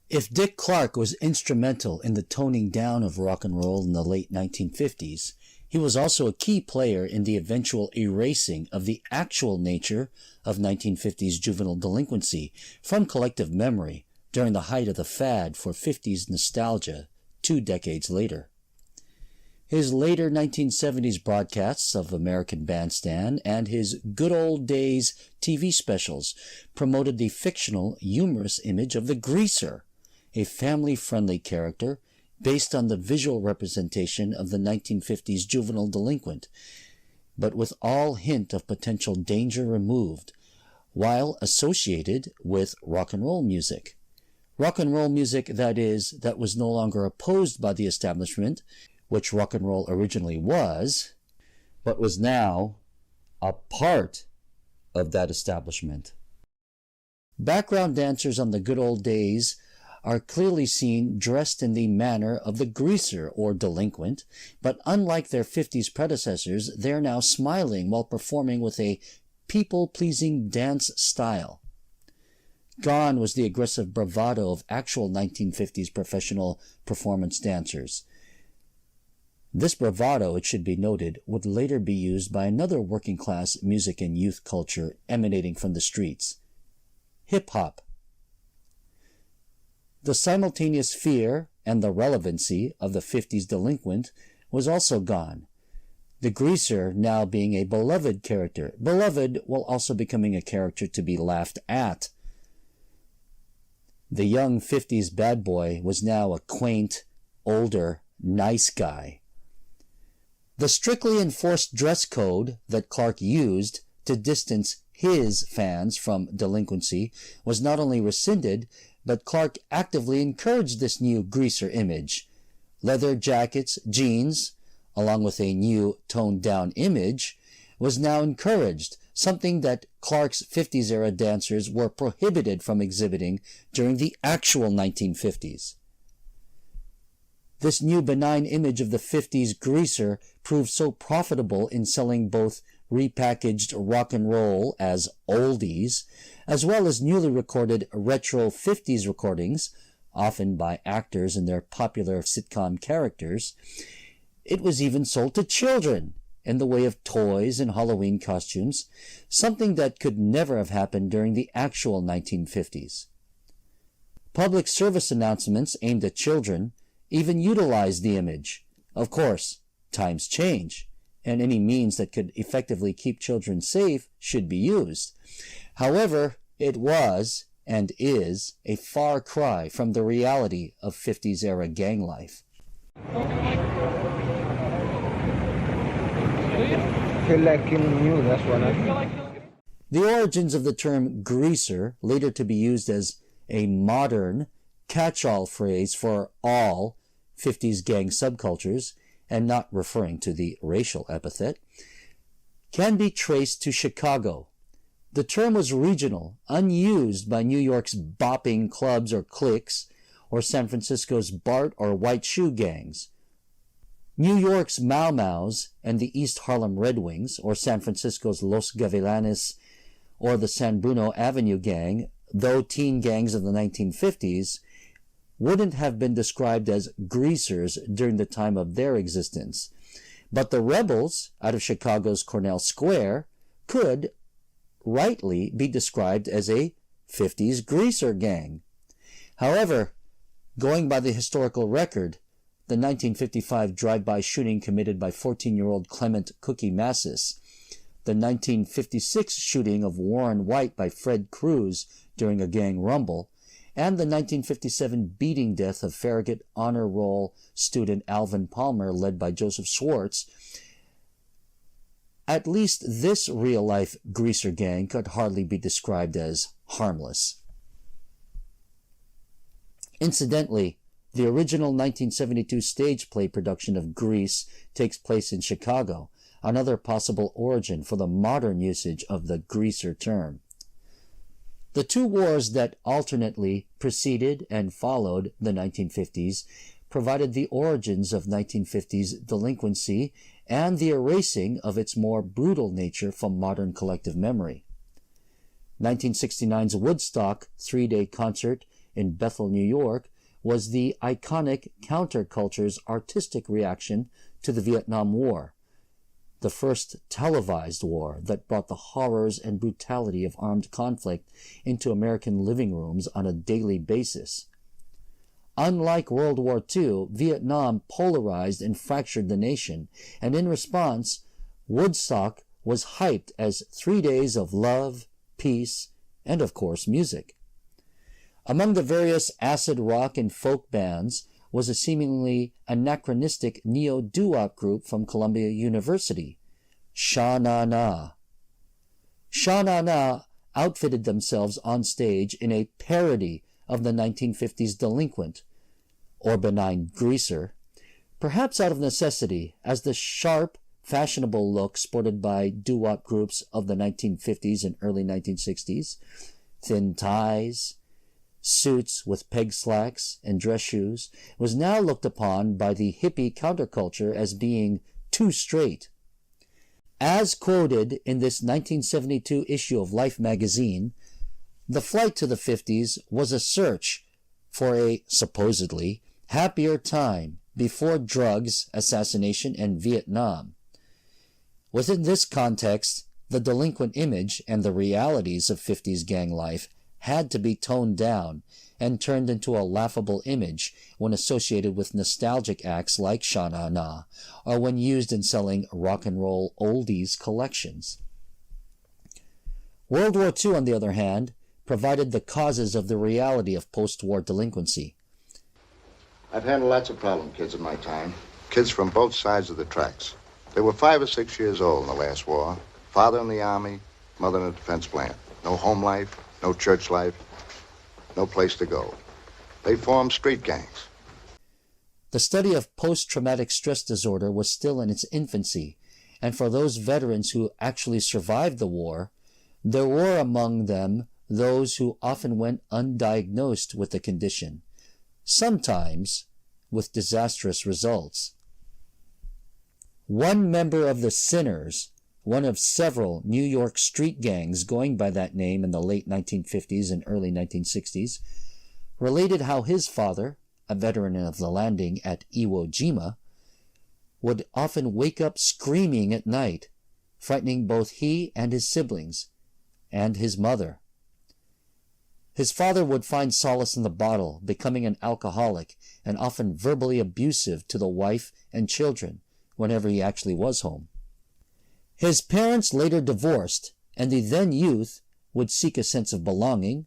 If Dick Clark was instrumental in the toning down of rock and roll in the late 1950s, he was also a key player in the eventual erasing of the actual nature of 1950s juvenile delinquency from collective memory during the height of the fad for 50s nostalgia 2 decades later. His later 1970s broadcasts of American Bandstand and his Good Old Days TV specials promoted the fictional, humorous image of the greaser, a family-friendly character based on the visual representation of the 1950s juvenile delinquent, but with all hint of potential danger removed, while associated with rock and roll music. Rock and roll music, that is, that was no longer opposed by the establishment, which rock and roll originally was, but was now a part of that establishment. Background dancers on the Good Old Days are clearly seen dressed in the manner of the greaser or delinquent, but unlike their 50s predecessors, they're now smiling while performing with a people-pleasing dance style. Gone was the aggressive bravado of actual 1950s professional performance dancers. This bravado, it should be noted, would later be used by another working-class music and youth culture emanating from the streets: hip-hop. The simultaneous fear and the relevancy of the 50s delinquent was also gone, the greaser now being a beloved character, beloved while also becoming a character to be laughed at. The young 50s bad boy was now a quaint, older, nice guy. The strictly enforced dress code that Clark used to distance his fans from delinquency was not only rescinded, but Clark actively encouraged this new greaser image. Leather jackets, jeans, along with a new toned-down image, was now encouraged, something that Clark's 50s-era dancers were prohibited from exhibiting during the actual 1950s. This new benign image of the 50s greaser proved so profitable in selling both repackaged rock and roll as oldies, as well as newly recorded retro 50s recordings, often by actors and their popular sitcom characters. It was even sold to children in the way of toys and Halloween costumes, something that could never have happened during the actual 1950s. Public service announcements aimed at children even utilized the image. Of course, times change, and any means that could effectively keep children safe should be used. However, it was and is a far cry from the reality of 50s-era gang life. Feel like new, that's what I feel. The origins of the term greaser, later to be used as a modern catch-all phrase for all 50s gang subcultures, and not referring to the racial epithet, can be traced to Chicago. The term was regional, unused by New York's bopping clubs or cliques, or San Francisco's Bart or White Shoe gangs. New York's Mau Mau's and the East Harlem Red Wings, or San Francisco's Los Gavilanes, or the San Bruno Avenue Gang, though teen gangs of the 1950s, wouldn't have been described as greasers during the time of their existence. But the rebels out of Chicago's Cornell Square could rightly be described as a 50s greaser gang. However, going by the historical record, the 1955 drive-by shooting committed by 14-year-old Clement Cookie Massis, the 1956 shooting of Warren White by Fred Cruz during a gang rumble, and the 1957 beating death of Farragut Honor Roll student Alvin Palmer, led by Joseph Schwartz, at least this real-life greaser gang could hardly be described as harmless. Incidentally, the original 1972 stage play production of Grease takes place in Chicago, another possible origin for the modern usage of the greaser term. The two wars that alternately preceded and followed the 1950s provided the origins of 1950s delinquency and the erasing of its more brutal nature from modern collective memory. 1969's Woodstock three-day concert in Bethel, New York, was the iconic counterculture's artistic reaction to the Vietnam War, the first televised war that brought the horrors and brutality of armed conflict into American living rooms on a daily basis. Unlike World War II, Vietnam polarized and fractured the nation, and in response, Woodstock was hyped as 3 days of love, peace, and of course music. Among the various acid rock and folk bands was a seemingly anachronistic neo-doo-wop group from Columbia University, Sha Na Na. Sha Na Na outfitted themselves on stage in a parody of the 1950s delinquent, or benign greaser, perhaps out of necessity, as the sharp, fashionable look sported by doo-wop groups of the 1950s and early 1960s, thin ties, suits with peg slacks and dress shoes, was now looked upon by the hippie counterculture as being too straight. As quoted in this 1972 issue of Life magazine, the flight to the 50s was a search for a, supposedly, happier time before drugs, assassination, and Vietnam. Within this context, the delinquent image and the realities of 50s gang life had to be toned down and turned into a laughable image when associated with nostalgic acts like Sha Na Na, or when used in selling rock and roll oldies collections. World War II, on the other hand, provided the causes of the reality of post-war delinquency. I've handled lots of problem kids in my time. Kids from both sides of the tracks. They were 5 or 6 years old in the last war. Father in the Army, mother in a defense plant. No home life, no church life, no place to go. They formed street gangs. The study of post-traumatic stress disorder was still in its infancy, and for those veterans who actually survived the war, there were among them those who often went undiagnosed with the condition, sometimes with disastrous results. One member of the Sinners, one of several New York street gangs going by that name in the late 1950s and early 1960s, related how his father, a veteran of the landing at Iwo Jima, would often wake up screaming at night, frightening both he and his siblings, and his mother. His father would find solace in the bottle, becoming an alcoholic and often verbally abusive to the wife and children whenever he actually was home. His parents later divorced, and the then youth would seek a sense of belonging,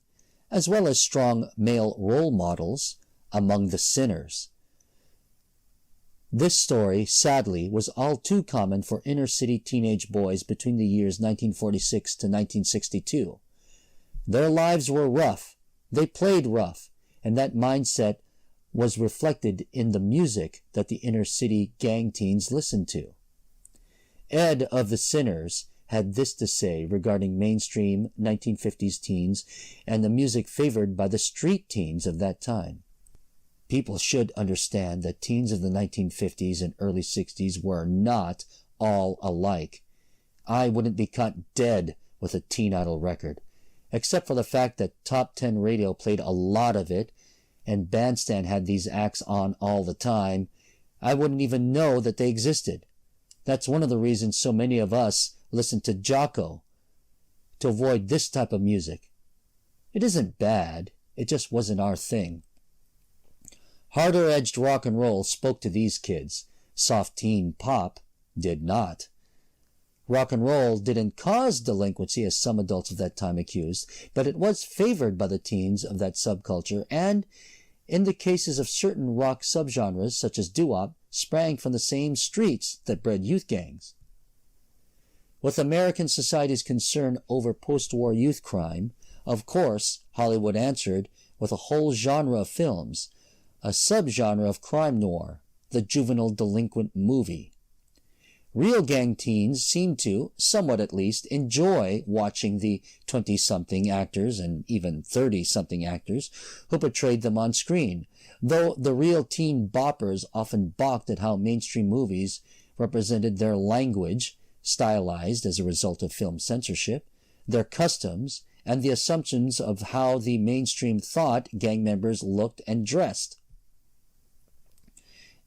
as well as strong male role models, among the sinners. This story, sadly, was all too common for inner-city teenage boys between the years 1946 to 1962. Their lives were rough, they played rough, and that mindset was reflected in the music that the inner-city gang teens listened to. Ed of the Sinners had this to say regarding mainstream 1950s teens and the music favored by the street teens of that time. People should understand that teens of the 1950s and early 60s were not all alike. I wouldn't be caught dead with a Teen Idol record, except for the fact that Top 10 Radio played a lot of it, and Bandstand had these acts on all the time. I wouldn't even know that they existed. That's one of the reasons so many of us listen to Jocko, to avoid this type of music. It isn't bad, it just wasn't our thing. Harder-edged rock and roll spoke to these kids. Soft teen pop did not. Rock and roll didn't cause delinquency, as some adults of that time accused, but it was favored by the teens of that subculture, and, in the cases of certain rock subgenres, such as doo-wop, sprang from the same streets that bred youth gangs. With American society's concern over post-war youth crime, of course, Hollywood answered with a whole genre of films, a subgenre of crime noir, the juvenile delinquent movie. Real gang teens seemed to, somewhat at least, enjoy watching the 20-something actors and even 30-something actors who portrayed them on screen, though the real teen boppers often balked at how mainstream movies represented their language, stylized as a result of film censorship, their customs, and the assumptions of how the mainstream thought gang members looked and dressed.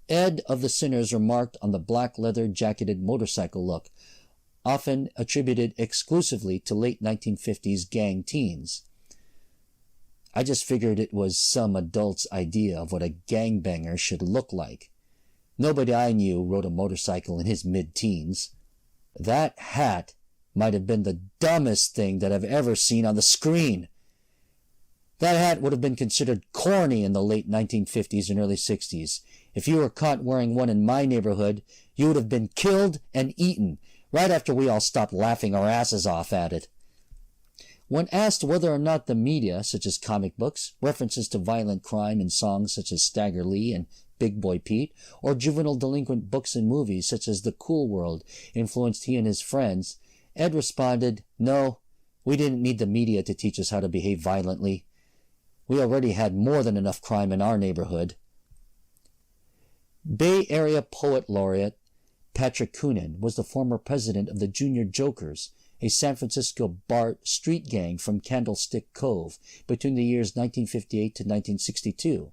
Ed of the Sinners remarked on the black leather-jacketed motorcycle look, often attributed exclusively to late 1950s gang teens. I just figured it was some adult's idea of what a gangbanger should look like. Nobody I knew rode a motorcycle in his mid-teens. That hat might have been the dumbest thing that I've ever seen on the screen. That hat would have been considered corny in the late 1950s and early 60s. If you were caught wearing one in my neighborhood, you would have been killed and eaten right after we all stopped laughing our asses off at it. When asked whether or not the media, such as comic books, references to violent crime in songs such as Stagger Lee and Big Boy Pete, or juvenile delinquent books and movies such as The Cool World influenced he and his friends, Ed responded, "No, we didn't need the media to teach us how to behave violently. We already had more than enough crime in our neighborhood." Bay Area Poet Laureate Patrick Coonan was the former president of the Junior Jokers, a San Francisco street gang from Candlestick Cove between the years 1958 to 1962.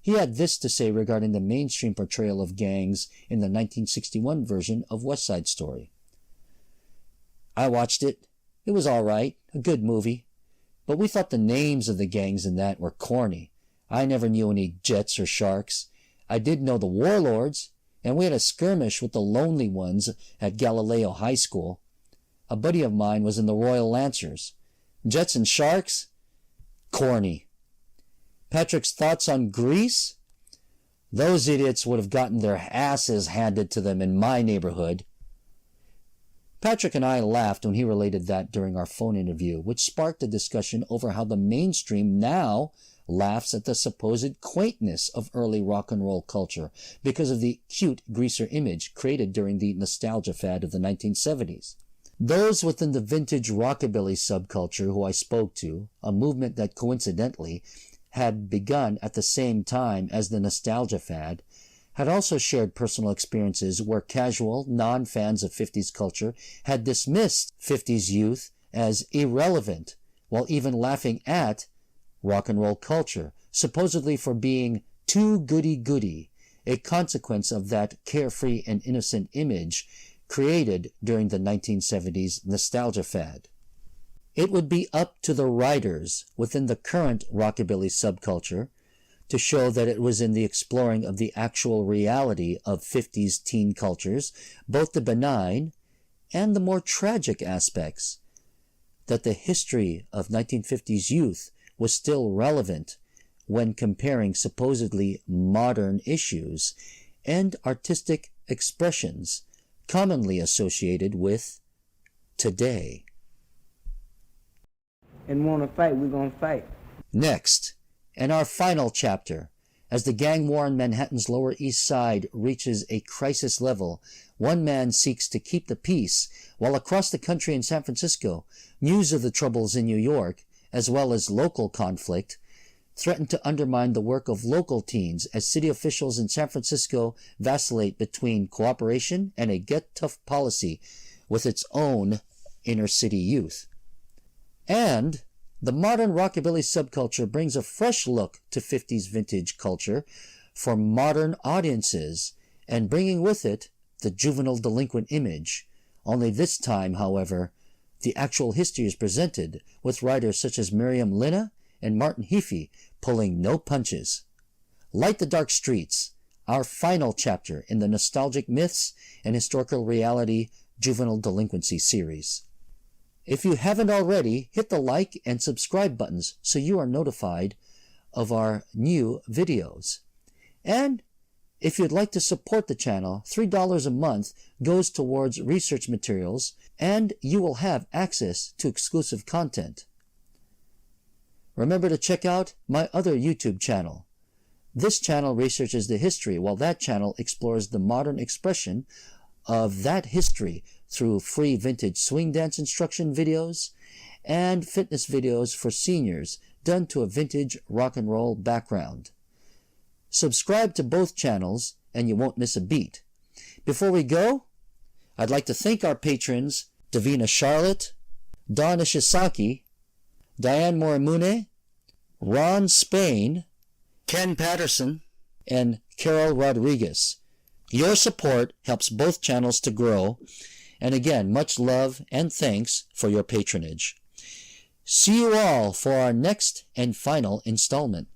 He had this to say regarding the mainstream portrayal of gangs in the 1961 version of West Side Story. "I watched it. It was all right, a good movie. But we thought the names of the gangs in that were corny. I never knew any Jets or Sharks. I did know the Warlords, and we had a skirmish with the Lonely Ones at Galileo High School. A buddy of mine was in the Royal Lancers. Jets and Sharks? Corny." Patrick's thoughts on Grease? "Those idiots would have gotten their asses handed to them in my neighborhood." Patrick and I laughed when he related that during our phone interview, which sparked a discussion over how the mainstream now laughs at the supposed quaintness of early rock and roll culture because of the cute greaser image created during the nostalgia fad of the 1970s. Those within the vintage rockabilly subculture who I spoke to, a movement that coincidentally had begun at the same time as the nostalgia fad, had also shared personal experiences where casual, non-fans of 50s culture had dismissed 50s youth as irrelevant, while even laughing at rock and roll culture, supposedly for being too goody-goody, a consequence of that carefree and innocent image created during the 1970s nostalgia fad. It would be up to the writers within the current rockabilly subculture to show that it was in the exploring of the actual reality of 50s teen cultures, both the benign and the more tragic aspects, that the history of 1950s youth was still relevant when comparing supposedly modern issues and artistic expressions commonly associated with today. And want to fight, we're going to fight. Next, and our final chapter, as the gang war in Manhattan's Lower East Side reaches a crisis level, one man seeks to keep the peace, while across the country in San Francisco, news of the troubles in New York, as well as local conflict, threaten to undermine the work of local teens as city officials in San Francisco vacillate between cooperation and a get-tough policy with its own inner-city youth. And the modern rockabilly subculture brings a fresh look to 50s vintage culture for modern audiences, and bringing with it the juvenile delinquent image. Only this time, however, the actual history is presented with writers such as Miriam Linna and Martin Heafy pulling no punches. Light the Dark Streets, our final chapter in the Nostalgic Myths and Historical Reality Juvenile Delinquency series. If you haven't already, hit the like and subscribe buttons so you are notified of our new videos. And if you'd like to support the channel, $3 a month goes towards research materials, and you will have access to exclusive content. Remember to check out my other YouTube channel. This channel researches the history, while that channel explores the modern expression of that history through free vintage swing dance instruction videos and fitness videos for seniors done to a vintage rock and roll background. Subscribe to both channels and you won't miss a beat. Before we go, I'd like to thank our patrons Davina Charlotte, Dawn Ishisaki, Diane Morimune, Ron Spain, Ken Patterson, and Carol Rodriguez. Your support helps both channels to grow, and again, much love and thanks for your patronage. See you all for our next and final installment.